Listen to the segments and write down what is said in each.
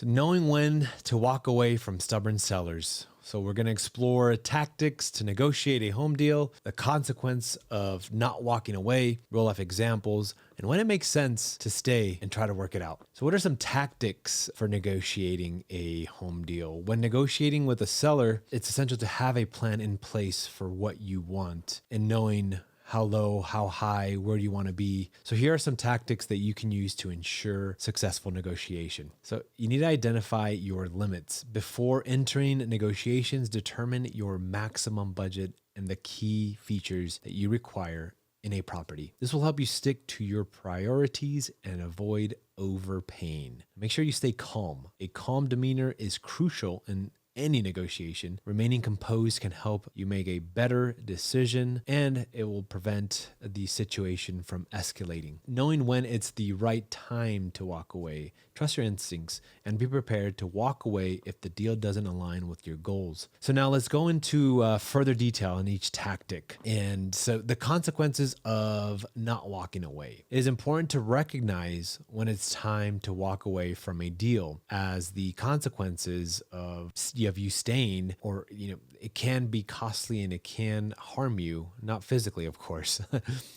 So knowing when to walk away from stubborn sellers. So we're going to explore tactics to negotiate a home deal, the consequence of not walking away, real life examples, and when it makes sense to stay and try to work it out. So what are some tactics for negotiating a home deal? When negotiating with a seller, it's essential to have a plan in place for what you want and knowing how low, how high, where do you want to be? So here are some tactics that you can use to ensure successful negotiation. So you need to identify your limits. Before entering negotiations, determine your maximum budget and the key features that you require in a property. This will help you stick to your priorities and avoid overpaying. Make sure you stay calm. A calm demeanor is crucial in any negotiation. Remaining composed can help you make a better decision, and it will prevent the situation from escalating. Knowing when it's the right time to walk away, trust your instincts and be prepared to walk away if the deal doesn't align with your goals. So now let's go into further detail on each tactic. And so the consequences of not walking away. It is important to recognize when it's time to walk away from a deal, as the consequences of you staying, or it can be costly and it can harm you, not physically of course,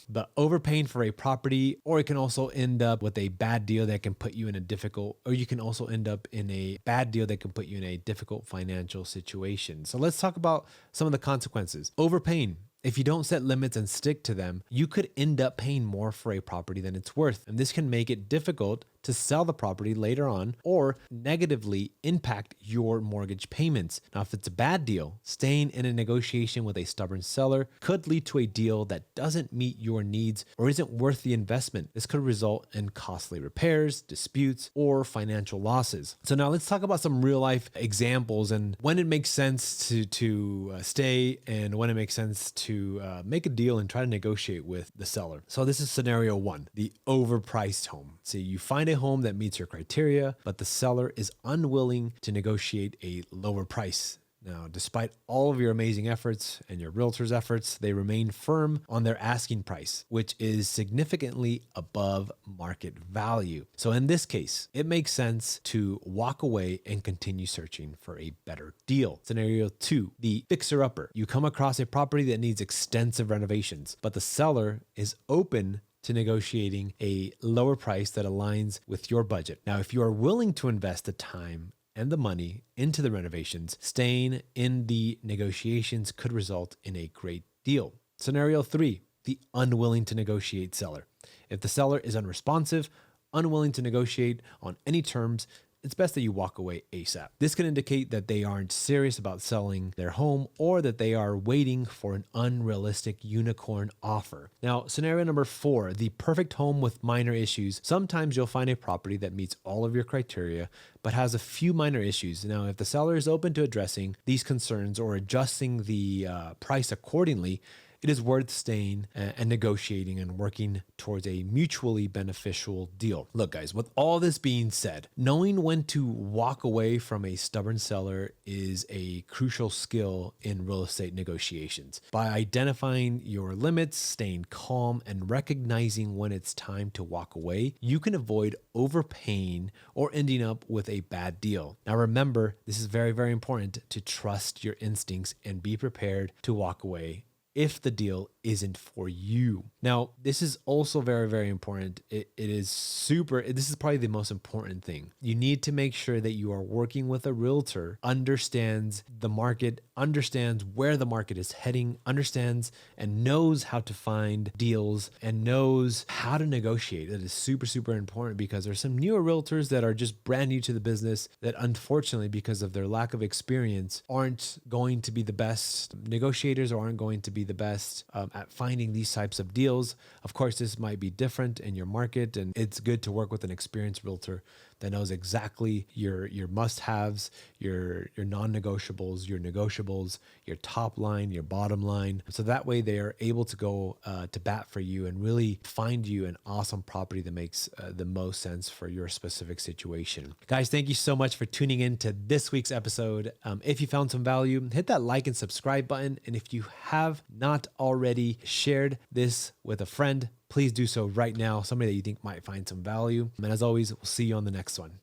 but overpaying for a property, or it can also end up with a bad deal that can put you in a difficult, or you can also end up in a bad deal that can put you in a difficult financial situation. So let's talk about some of the consequences. Overpaying. If you don't set limits and stick to them, you could end up paying more for a property than it's worth. And this can make it difficult to sell the property later on or negatively impact your mortgage payments. Now, if it's a bad deal, staying in a negotiation with a stubborn seller could lead to a deal that doesn't meet your needs or isn't worth the investment. This could result in costly repairs, disputes, or financial losses. So now let's talk about some real life examples and when it makes sense to stay and when it makes sense to make a deal and try to negotiate with the seller. So this is scenario one, the overpriced home. So you find a home that meets your criteria, but the seller is unwilling to negotiate a lower price. Now, despite all of your amazing efforts and your realtor's efforts, they remain firm on their asking price, which is significantly above market value. So in this case, it makes sense to walk away and continue searching for a better deal. Scenario two, the fixer-upper. You come across a property that needs extensive renovations, but the seller is open to negotiating a lower price that aligns with your budget. Now, if you are willing to invest the time and the money into the renovations, staying in the negotiations could result in a great deal. Scenario three, the unwilling to negotiate seller. If the seller is unresponsive, unwilling to negotiate on any terms, it's best that you walk away ASAP. This can indicate that they aren't serious about selling their home or that they are waiting for an unrealistic unicorn offer. Now, scenario number four, the perfect home with minor issues. Sometimes you'll find a property that meets all of your criteria, but has a few minor issues. Now, if the seller is open to addressing these concerns or adjusting the price accordingly, it is worth staying and negotiating and working towards a mutually beneficial deal. Look, guys, with all this being said, knowing when to walk away from a stubborn seller is a crucial skill in real estate negotiations. By identifying your limits, staying calm, and recognizing when it's time to walk away, you can avoid overpaying or ending up with a bad deal. Now, remember, this is very, very important to trust your instincts and be prepared to walk away if the deal isn't for you. Now, this is also very, very important. This is probably the most important thing. You need to make sure that you are working with a realtor, understands the market, understands where the market is heading, understands and knows how to find deals and knows how to negotiate. That is super, super important because there's some newer realtors that are just brand new to the business that unfortunately, because of their lack of experience, aren't going to be the best negotiators or aren't going to be the best at finding these types of deals. Of course, this might be different in your market, and it's good to work with an experienced realtor that knows exactly your must-haves, your non-negotiables, your negotiables, your top line, your bottom line. So that way they are able to go to bat for you and really find you an awesome property that makes the most sense for your specific situation. Guys, thank you so much for tuning in to this week's episode. If you found some value, hit that like and subscribe button. And if you have not already shared this with a friend, please do so right now, somebody that you think might find some value. And as always, we'll see you on the next one.